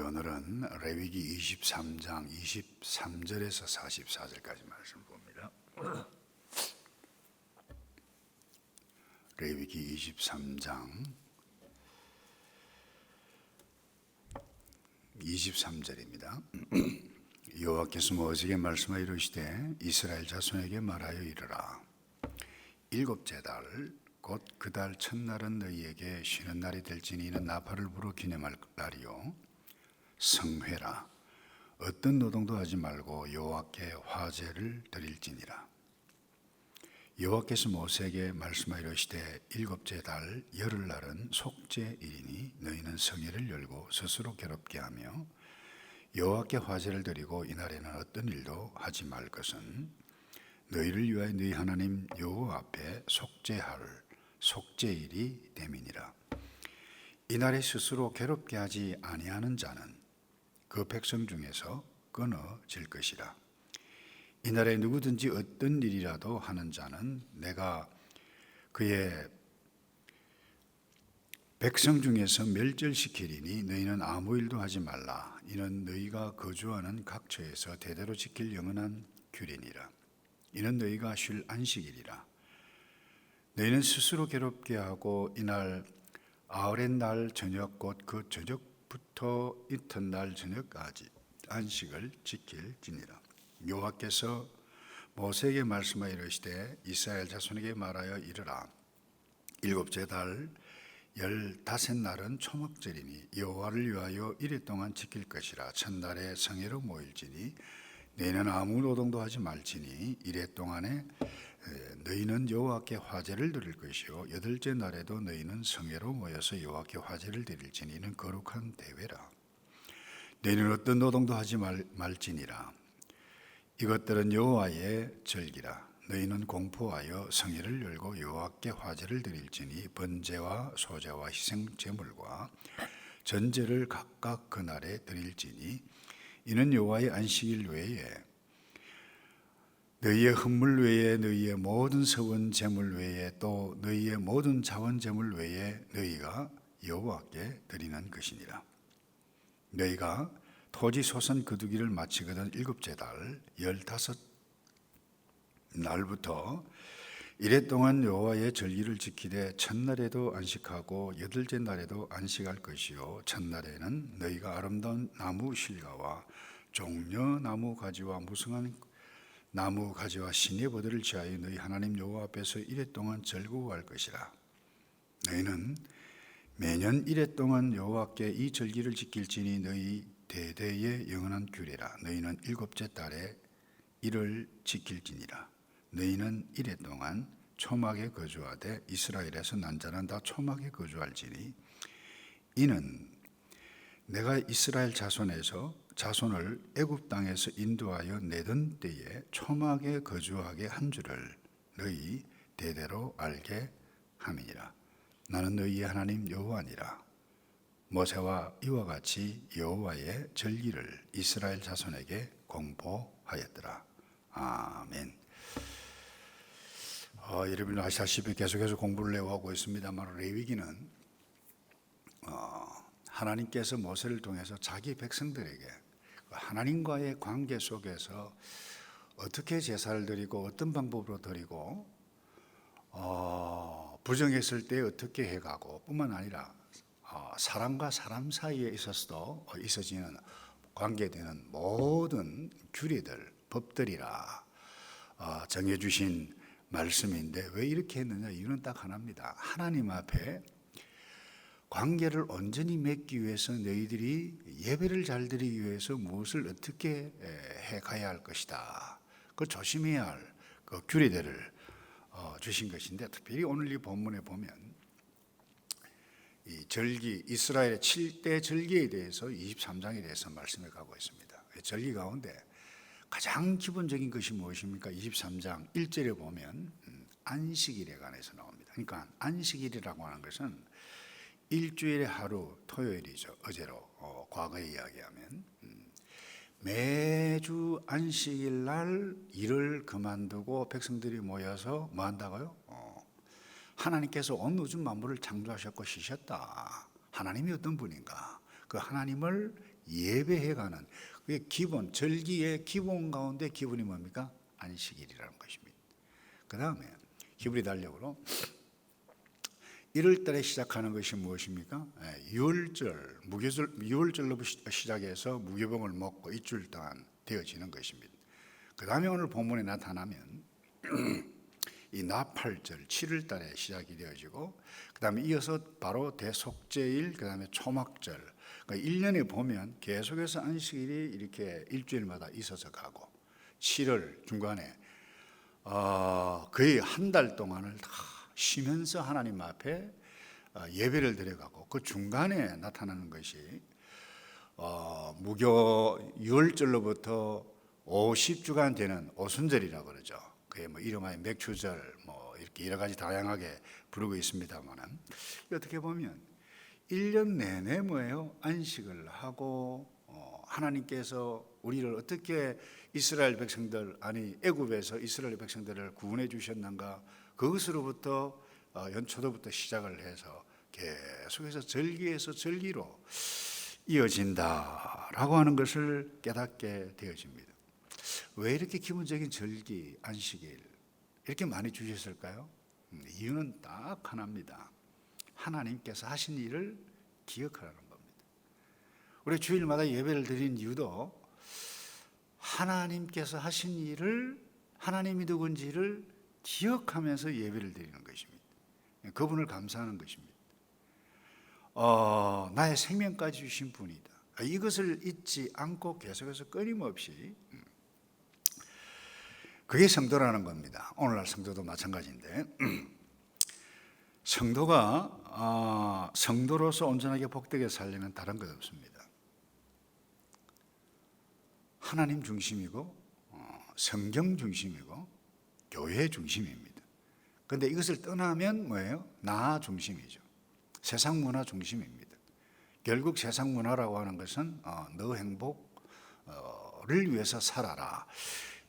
오늘은 레위기 23장 23절에서 44절까지 말씀 봅니다. 레위기 23장 23절입니다. 여호와께서 모세에게 말씀하여 이르시되 이스라엘 자손에게 말하여 이르라. 일곱째 달 곧 그 달 첫날은 너희에게 쉬는 날이 될지니 이는 나팔을 불어 기념할 날이요 성회라. 어떤 노동도 하지 말고 여호와께 화제를 드릴지니라. 여호와께서 모세에게 말씀하여 이르시되 일곱째 달 열흘날은 속죄일이니 너희는 성회를 열고 스스로 괴롭게 하며 여호와께 화제를 드리고 이날에는 어떤 일도 하지 말 것은 너희를 위하여 너희 하나님 여호와 앞에 속죄할 속죄일이 됨이니라. 이날에 스스로 괴롭게 하지 아니하는 자는 그 백성 중에서 끊어질 것이라. 이날에 누구든지 어떤 일이라도 하는 자는 내가 그의 백성 중에서 멸절시키리니 너희는 아무 일도 하지 말라. 이는 너희가 거주하는 각처에서 대대로 지킬 영원한 규례니라. 이는 너희가 쉴 안식일이라. 너희는 스스로 괴롭게 하고 이날 아흐렛 날 저녁 곧 그 저녁부터 이튿날 저녁까지 안식을 지킬지니라. 여호와께서 모세에게 말씀하여 이르시되 이스라엘 자손에게 말하여 이르라. 일곱째 달 15날은 초막절이니 여호와를 위하여 이레 동안 지킬 것이라. 첫날에 성회로 모일지니 너희는 아무 노동도 하지 말지니 이레 동안에 너희는 여호와께 화제를 드릴 것이요 여덟째 날에도 너희는 성회로 모여서 여호와께 화제를 드릴지니 이는 거룩한 대회라. 너희는 어떤 노동도 하지 말지니라. 이것들은 여호와의 절기라. 너희는 공포하여 성회를 열고 여호와께 화제를 드릴지니 번제와 소제와 희생 제물과 전제를 각각 그날에 드릴지니 이는 여호와의 안식일 외에 너희의 헌물 외에 너희의 모든 서원 제물 외에 또 너희의 모든 자원 제물 외에 너희가 여호와께 드리는 것이니라. 너희가 토지 소선 거두기를 마치거든 일곱째 달 15날부터 이레 동안 여호와의 절기를 지키되 첫날에도 안식하고 여덟째 날에도 안식할 것이요 첫날에는 너희가 아름다운 나무 실과와 종려 나무 가지와 무성한 나무 가지와 신의 버들을 취하여 너희 하나님 여호와 앞에서 이레 동안 절구할 것이라. 너희는 매년 이레 동안 여호와께 이 절기를 지킬지니 너희 대대의 영원한 규례라. 너희는 일곱째 달에 이를 지킬지니라. 너희는 이레 동안 초막에 거주하되 이스라엘에서 난 자는 다 초막에 거주할지니 이는 내가 이스라엘 자손을 애굽 땅에서 인도하여 내던 때에 초막에 거주하게 한 줄을 너희 대대로 알게 함이니라. 나는 너희의 하나님 여호와니라. 모세와 이와 같이 여호와의 절기를 이스라엘 자손에게 공포하였더라. 아멘. 여러분 아시다시피 계속해서 공부를 해오고 있습니다만 레위기는 하나님께서 모세를 통해서 자기 백성들에게 하나님과의 관계 속에서 어떻게 제사를 드리고 어떤 방법으로 드리고 부정했을 때 어떻게 해가고 뿐만 아니라 사람과 사람 사이에 있어서도 있어지는 관계되는 모든 규례들, 법들이라 정해주신 말씀인데 왜 이렇게 했느냐? 이유는 딱 하나입니다. 하나님 앞에 관계를 온전히 맺기 위해서 너희들이 예배를 잘 드리기 위해서 무엇을 어떻게 해 가야 할 것이다. 그 조심해야 할 그 규례들을 주신 것인데 특별히 오늘 이 본문에 보면 이 절기 이스라엘의 7대 절기에 대해서 23장에 대해서 말씀해 가고 있습니다. 절기 가운데 가장 기본적인 것이 무엇입니까? 23장 1절에 보면 안식일에 관해서 나옵니다. 그러니까 안식일이라고 하는 것은 일주일의 하루 토요일이죠. 어제로 과거에 이야기하면 매주 안식일 날 일을 그만두고 백성들이 모여서 뭐 한다고요? 하나님께서 온 우주 만물을 창조하셨고 쉬셨다. 하나님이 어떤 분인가? 그 하나님을 예배해가는 그게 기본, 절기의 기본 가운데 기본이 뭡니까? 안식일이라는 것입니다. 그 다음에 히브리 달력으로 1월 달에 시작하는 것이 무엇입니까? 유월절, 유월절로부터 시작해서 무교병을 먹고 일주일 동안 되어지는 것입니다. 그 다음에 오늘 본문에 나타나면 이 나팔절 7월 달에 시작이 되어지고 그 다음에 이어서 바로 대속제일, 그 다음에 초막절, 그러니까 1년에 보면 계속해서 안식일이 이렇게 일주일마다 있어서 가고 7월 중간에 거의 한 달 동안을 다 쉬면서 하나님 앞에 예배를 드려가고 그 중간에 나타나는 것이 무교 6월절로부터 50주간 되는 오순절이라고 그러죠. 그게 뭐 이름하여 맥주절 뭐 이렇게 여러 가지 다양하게 부르고 있습니다만은 어떻게 보면 1년 내내 뭐예요? 안식을 하고 하나님께서 우리를 어떻게 이스라엘 백성들 애굽에서 이스라엘 백성들을 구원해 주셨는가 그것으로부터 연초도부터 시작을 해서 계속해서 절기에서 절기로 이어진다라고 하는 것을 깨닫게 되어집니다. 왜 이렇게 기본적인 절기, 안식일 이렇게 많이 주셨을까요? 이유는 딱 하나입니다. 하나님께서 하신 일을 기억하라는 겁니다. 우리 주일마다 예배를 드린 이유도 하나님께서 하신 일을 하나님이 누군지를 기억하면서 예배를 드리는 것입니다. 그분을 감사하는 것입니다. 나의 생명까지 주신 분이다. 이것을 잊지 않고 계속해서 끊임없이 그게 성도라는 겁니다. 오늘날 성도도 마찬가지인데 성도가 성도로서 온전하게 복되게 살려면 다른 것 없습니다. 하나님 중심이고 성경 중심이고 교회 중심입니다. 그런데 이것을 떠나면 뭐예요? 나 중심이죠. 세상 문화 중심입니다. 결국 세상 문화라고 하는 것은 너 행복을 위해서 살아라.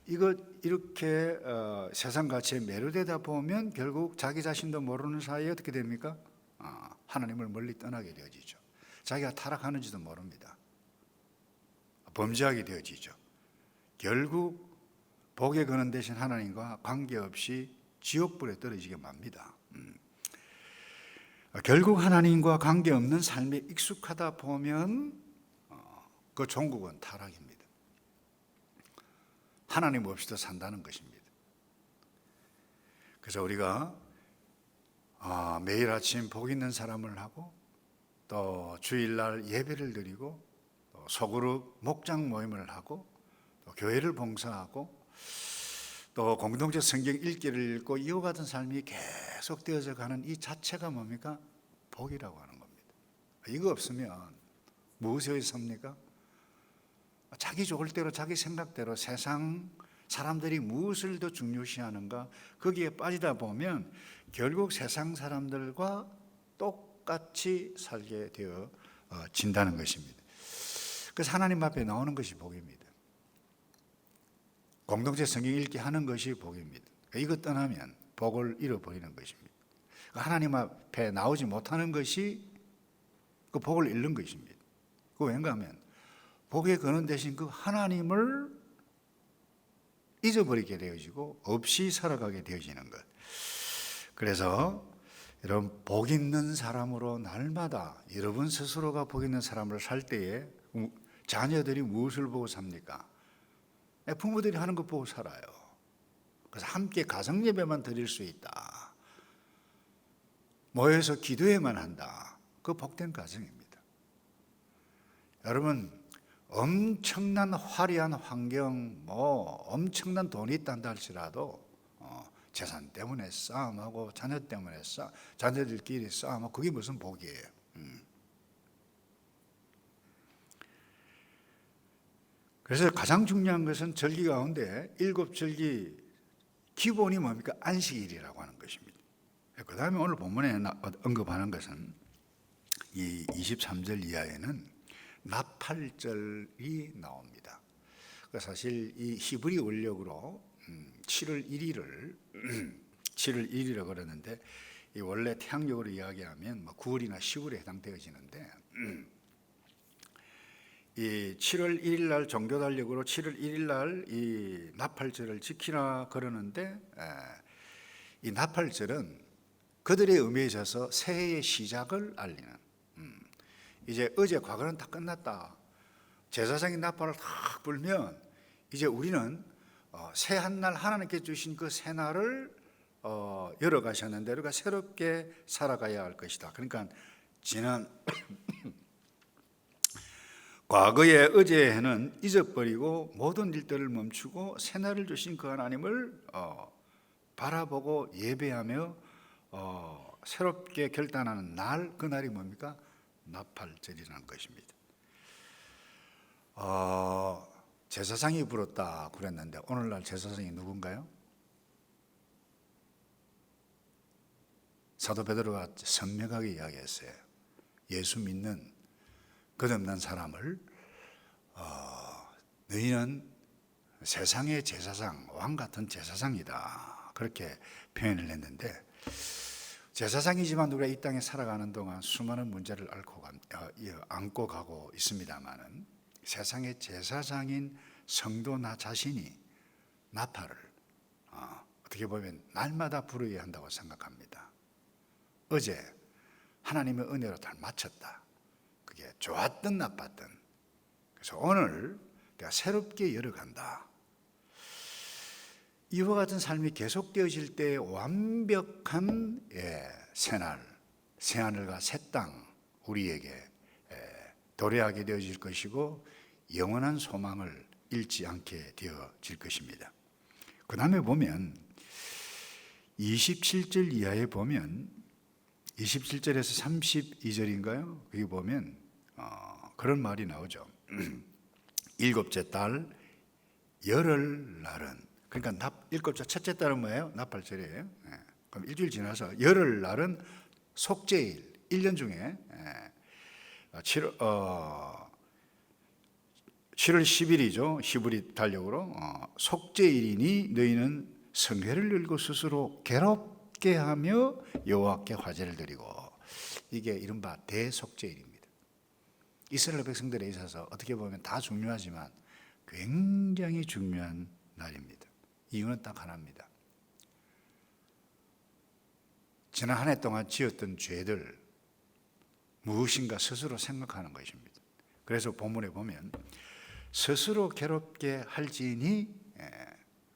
이렇게 세상 가치에 매료되다 보면 결국 자기 자신도 모르는 사이에 어떻게 됩니까? 하나님을 멀리 떠나게 되어지죠. 자기가 타락하는지도 모릅니다. 범죄하게 되어지죠. 결국 복에 거는 대신 하나님과 관계없이 지옥불에 떨어지게 맙니다. 결국 하나님과 관계없는 삶에 익숙하다 보면 그 종국은 타락입니다. 하나님 없이도 산다는 것입니다. 그래서 우리가 매일 아침 복 있는 사람을 하고 또 주일날 예배를 드리고 또 소그룹 목장 모임을 하고 또 교회를 봉사하고 또 공동체 성경 읽기를 읽고 이와 같은 삶이 계속되어져 가는 이 자체가 뭡니까? 복이라고 하는 겁니다. 이거 없으면 무엇에 삽니까? 자기 좋을 대로 자기 생각대로 세상 사람들이 무엇을 더 중요시하는가 거기에 빠지다 보면 결국 세상 사람들과 똑같이 살게 되어진다는 것입니다. 그래서 하나님 앞에 나오는 것이 복입니다. 공동체 성경 읽기 하는 것이 복입니다. 이것 떠나면 복을 잃어버리는 것입니다. 하나님 앞에 나오지 못하는 것이 그 복을 잃는 것입니다. 그거 왠가 하면 복에 거는 대신 그 하나님을 잊어버리게 되어지고 없이 살아가게 되어지는 것. 그래서 여러분 복 있는 사람으로 날마다 여러분 스스로가 복 있는 사람을 살 때에 자녀들이 무엇을 보고 삽니까? 부모들이 하는 것 보고 살아요. 그래서 함께 가정 예배만 드릴 수 있다. 모여서 기도회만 한다. 그 복된 가정입니다. 여러분 엄청난 화려한 환경, 엄청난 돈이 있단다 할지라도 재산 때문에 싸움하고 자녀 때문에 자녀들끼리 싸움하고 그게 무슨 복이에요? 그래서 가장 중요한 것은 절기 가운데 7절기 기본이 뭡니까? 안식일이라고 하는 것입니다. 그 다음에 오늘 본문에 언급하는 것은 이 23절 이하에는 나팔절이 나옵니다. 사실 이 히브리 원력으로 7월 1일을 7월 1일이라고 그러는데 이 원래 태양력으로 이야기하면 9월이나 10월에 해당되어지는데 이 7월 1일 날 종교 달력으로 7월 1일 날 이 나팔절을 지키라 그러는데, 이 나팔절은 그들의 의미에 있어서 새해의 시작을 알리는, 이제 어제 과거는 다 끝났다, 제사장이 나팔을 탁 불면 이제 우리는 새 한 날 하나님께 주신 그 새 날을 열어가셨는데 우리가 새롭게 살아가야 할 것이다. 그러니까 지난 과거의 어제에는 잊어버리고 모든 일들을 멈추고 새날을 주신 그 하나님을 바라보고 예배하며 새롭게 결단하는 날, 그 날이 뭡니까? 나팔절이라는 것입니다. 제사장이 불었다 그랬는데 오늘날 제사장이 누군가요? 사도 베드로가 선명하게 이야기했어요. 예수 믿는 거듭난 사람을 너희는 세상의 제사장, 왕 같은 제사장이다, 그렇게 표현을 했는데, 제사장이지만 우리가 이 땅에 살아가는 동안 수많은 문제를 안고 가고 있습니다마는 세상의 제사장인 성도 나 자신이 나팔을 어떻게 보면 날마다 부르어야 한다고 생각합니다. 어제 하나님의 은혜로 잘 마쳤다, 그게 좋았든 나빴든, 그래서 오늘 내가 새롭게 열어간다. 이와 같은 삶이 계속되어질 때 완벽한 새날, 새하늘과 새 땅 우리에게 도래하게 되어질 것이고 영원한 소망을 잃지 않게 되어질 것입니다. 그 다음에 보면 27절 이하에 보면 27절에서 32절인가요? 여기 보면 그런 말이 나오죠. 일곱째 달 열흘 날은, 그러니까 일곱째 첫째 달은 뭐예요? 나팔절이에요. 그럼 일주일 지나서 열흘 날은 속죄일, 1년 중에 7월 10일이죠. 히브리 달력으로 속죄일이니 너희는 성회를 열고 스스로 괴롭게 하며 여호와께 화제를 드리고, 이게 이른바 대속죄일입니다. 이스라엘 백성들에 있어서 어떻게 보면 다 중요하지만 굉장히 중요한 날입니다. 이유는 딱 하나입니다. 지난 한 해 동안 지었던 죄들 무엇인가 스스로 생각하는 것입니다. 그래서 본문에 보면 스스로 괴롭게 할지니,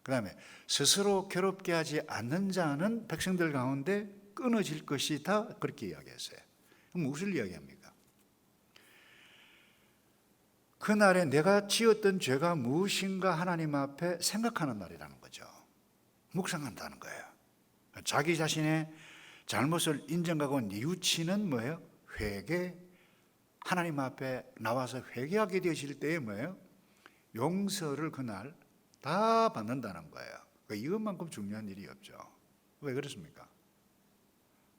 그 다음에 스스로 괴롭게 하지 않는 자는 백성들 가운데 끊어질 것이다, 그렇게 이야기했어요. 무엇을 이야기합니까? 그날에 내가 지었던 죄가 무엇인가 하나님 앞에 생각하는 날이라는 거죠. 묵상한다는 거예요. 자기 자신의 잘못을 인정하고 뉘우치는 뭐예요? 회개. 하나님 앞에 나와서 회개하게 되실 때에 뭐예요? 용서를 그날 다 받는다는 거예요. 이것만큼 중요한 일이 없죠. 왜 그렇습니까?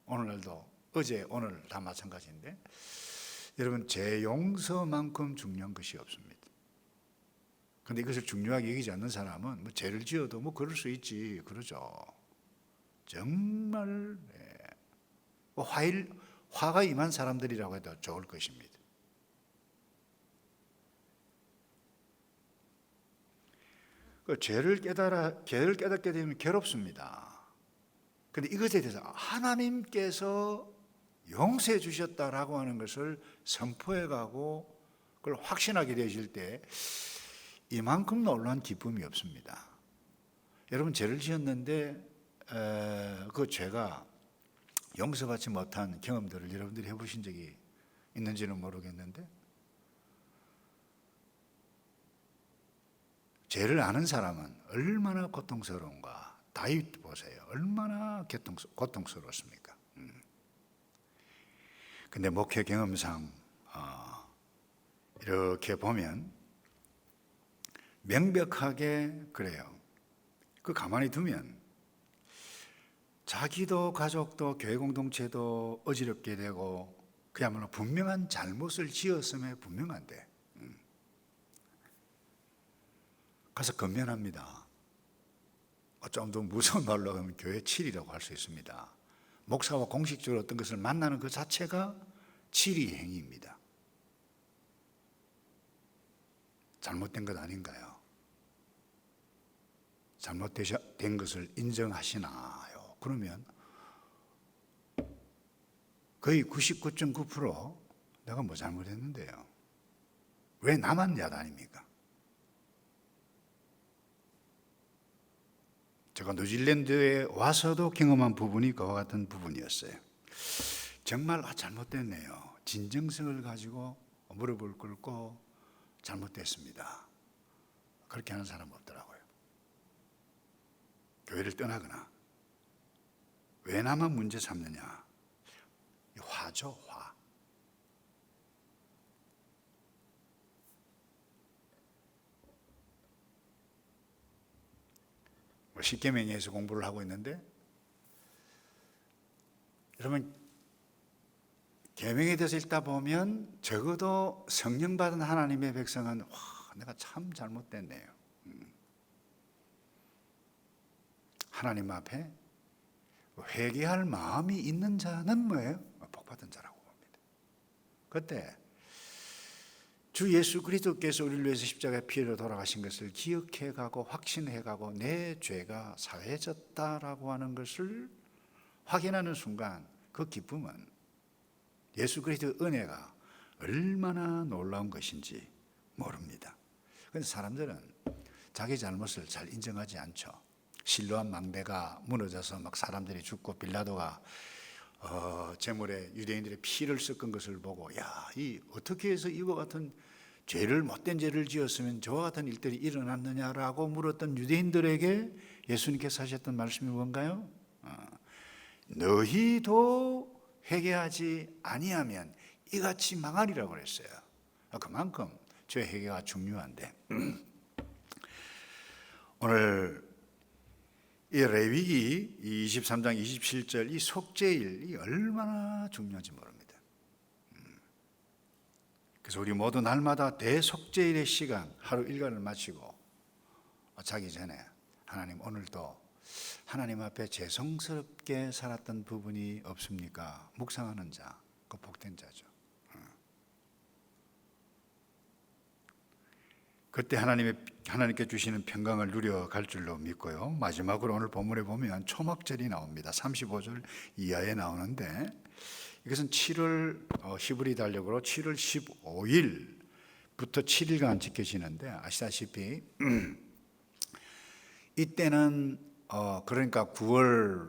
오늘날도 어제 오늘 다 마찬가지인데, 여러분, 죄 용서만큼 중요한 것이 없습니다. 그런데 이것을 중요하게 여기지 않는 사람은 뭐 죄를 지어도 뭐 그럴 수 있지 그러죠. 정말 화가 임한 사람들이라고 해도 좋을 것입니다. 그 죄를 깨닫게 되면 괴롭습니다. 그런데 이것에 대해서 하나님께서 용서해 주셨다라고 하는 것을 선포해 가고 그걸 확신하게 되실 때 이만큼 놀라운 기쁨이 없습니다. 여러분, 죄를 지었는데 그 죄가 용서받지 못한 경험들을 여러분들이 해보신 적이 있는지는 모르겠는데, 죄를 아는 사람은 얼마나 고통스러운가. 다윗 보세요. 얼마나 고통스러웠습니까? 근데 목회 경험상 이렇게 보면 명백하게 그래요. 그 가만히 두면 자기도 가족도 교회 공동체도 어지럽게 되고 그야말로 분명한 잘못을 지었음에 분명한데 가서 건면합니다. 좀 더 무서운 말로 하면 교회 칠이라고 할 수 있습니다. 목사와 공식적으로 어떤 것을 만나는 그 자체가 치리 행위입니다. 잘못된 것 아닌가요? 잘못된 것을 인정하시나요? 그러면 거의 99.9% 내가 뭐 잘못했는데요? 왜 나만 야단입니까? 제가 뉴질랜드에 와서도 경험한 부분이 그와 같은 부분이었어요. 정말 잘못됐네요. 진정성을 가지고 무릎을 꿇고 잘못됐습니다. 그렇게 하는 사람 없더라고요. 교회를 떠나거나 왜 나만 문제 삼느냐? 화죠, 화. 십계명에서 공부를 하고 있는데 여러분 계명에 대해서 읽다 보면 적어도 성령 받은 하나님의 백성은 와, 내가 참 잘못됐네요. 하나님 앞에 회개할 마음이 있는 자는 뭐예요? 복받은 자라고 봅니다. 그때 주 예수 그리스도께서 우리를 위해서 십자가의 피로 돌아가신 것을 기억해가고 확신해가고 내 죄가 사해졌다라고 하는 것을 확인하는 순간 그 기쁨은 예수 그리스도의 은혜가 얼마나 놀라운 것인지 모릅니다. 그런데 사람들은 자기 잘못을 잘 인정하지 않죠. 실로암 망대가 무너져서 막 사람들이 죽고 빌라도가 제물에 유대인들의 피를 섞은 것을 보고 이 어떻게 해서 이와 같은 못된 죄를 지었으면 저와 같은 일들이 일어났느냐라고 물었던 유대인들에게 예수님께서 하셨던 말씀이 뭔가요? 너희도 회개하지 아니하면 이같이 망하리라고 그랬어요. 그만큼 죄 회개가 중요한데 오늘 이 레위기 23장 27절 이 속죄일이 얼마나 중요한지 모릅니다. 그래서 우리 모두 날마다 대속죄일의 시간 하루 일과를 마치고 자기 전에 하나님 오늘도 하나님 앞에 죄송스럽게 살았던 부분이 없습니까? 묵상하는 자, 그 복된 자죠. 그때 하나님께 주시는 평강을 누려갈 줄로 믿고요. 마지막으로 오늘 본문에 보면 초막절이 나옵니다. 35절 이하에 나오는데 이것은 7월 히브리 달력으로 7월 15일부터 7일간 지켜지는데 아시다시피 이때는 그러니까 9월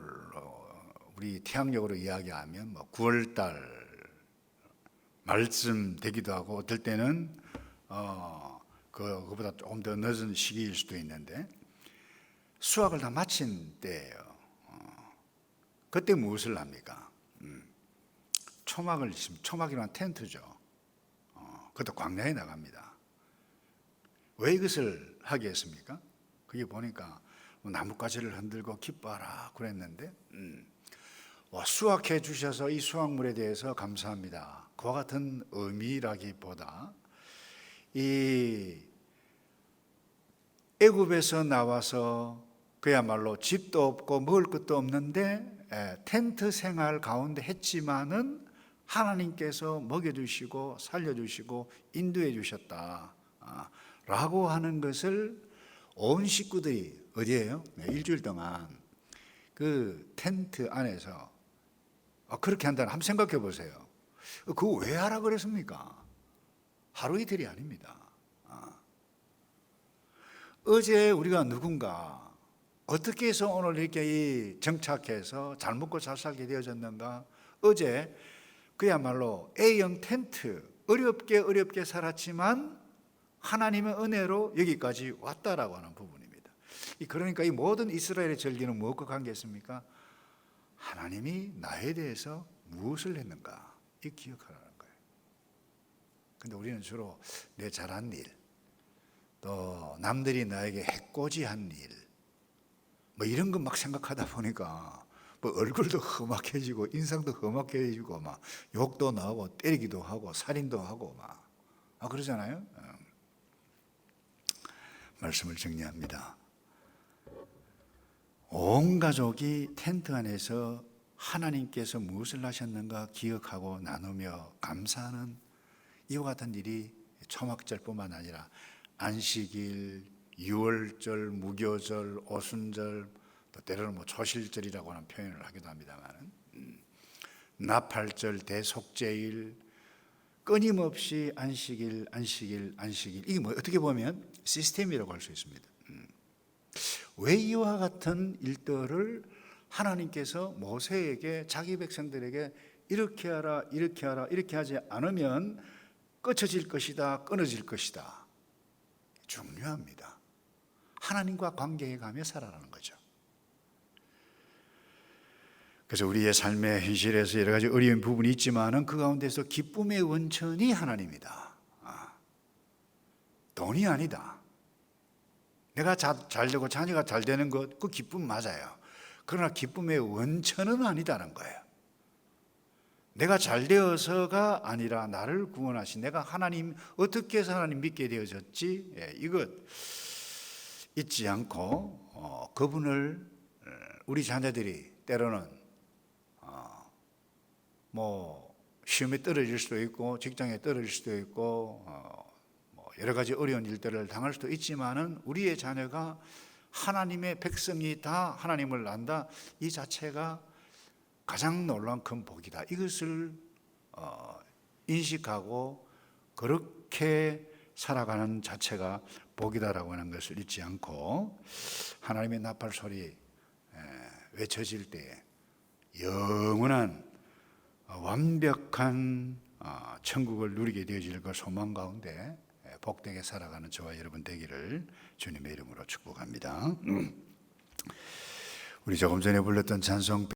우리 태양력으로 이야기하면 9월 달 말쯤 되기도 하고 어떨 때는 그거보다 조금 더 늦은 시기일 수도 있는데 수확을 다 마친 때예요. 그때 무엇을 합니까? 초막이란 텐트죠. 그것도 광야에 나갑니다. 왜 이것을 하게 했습니까? 그게 보니까 나뭇가지를 흔들고 기뻐하라 그랬는데 수확해 주셔서 이 수확물에 대해서 감사합니다. 그와 같은 의미라기보다 이 애굽에서 나와서 그야말로 집도 없고 먹을 것도 없는데 텐트 생활 가운데 했지만은 하나님께서 먹여주시고 살려주시고 인도해 주셨다 라고 하는 것을 온 식구들이 어디에요? 일주일 동안 그 텐트 안에서 그렇게 한다는 한번 생각해 보세요. 그거 왜 하라 그랬습니까? 하루 이틀이 아닙니다. 어제 우리가 누군가 어떻게 해서 오늘 이렇게 정착해서 잘 먹고 잘 살게 되어졌는가? 어제 그야말로 A형 텐트 어렵게 살았지만 하나님의 은혜로 여기까지 왔다라고 하는 부분입니다. 그러니까 이 모든 이스라엘의 절기는 무엇과 관계했습니까? 하나님이 나에 대해서 무엇을 했는가 이 기억하라는 거예요. 근데 우리는 주로 내 잘한 일, 또 남들이 나에게 해코지한 일, 이런 것 막 생각하다 보니까 얼굴도 험악해지고 인상도 험악해지고 막 욕도 나오고 때리기도 하고 살인도 하고 막 그러잖아요. 말씀을 정리합니다. 온 가족이 텐트 안에서 하나님께서 무엇을 하셨는가 기억하고 나누며 감사하는 이와 같은 일이 초막절뿐만 아니라 안식일, 유월절, 무교절, 오순절, 또 때로는 뭐 초실절이라고 하는 표현을 하기도 합니다만, 나팔절, 대속제일, 끊임없이 안식일, 안식일, 안식일. 이게 뭐 어떻게 보면 시스템이라고 할 수 있습니다. 왜 이와 같은 일들을 하나님께서 모세에게, 자기 백성들에게 이렇게 하라, 이렇게 하라, 이렇게 하지 않으면 꺼쳐질 것이다, 끊어질 것이다. 중요합니다. 하나님과 관계에 가며 살아가는 거죠. 그래서 우리의 삶의 현실에서 여러 가지 어려운 부분이 있지만은 그 가운데서 기쁨의 원천이 하나님이다. 돈이 아니다. 내가 잘 되고 자녀가 잘 되는 것, 그 기쁨 맞아요. 그러나 기쁨의 원천은 아니다는 거예요. 내가 잘 되어서가 아니라 나를 구원하신 내가 하나님, 어떻게 해서 하나님 믿게 되어졌지? 이것 잊지 않고 그분을, 우리 자녀들이 때로는 뭐 시험에 떨어질 수도 있고 직장에 떨어질 수도 있고 뭐 여러 가지 어려운 일들을 당할 수도 있지만은 우리의 자녀가 하나님의 백성이 다 하나님을 안다, 이 자체가 가장 놀라운 큰 복이다. 이것을 인식하고 그렇게 살아가는 자체가 복이다라고 하는 것을 잊지 않고, 하나님의 나팔 소리 외쳐질 때에 영원한 완벽한 천국을 누리게 되어질 그 소망 가운데 복되게 살아가는 저와 여러분 되기를 주님의 이름으로 축복합니다. 우리 조금 전에 불렀던 찬송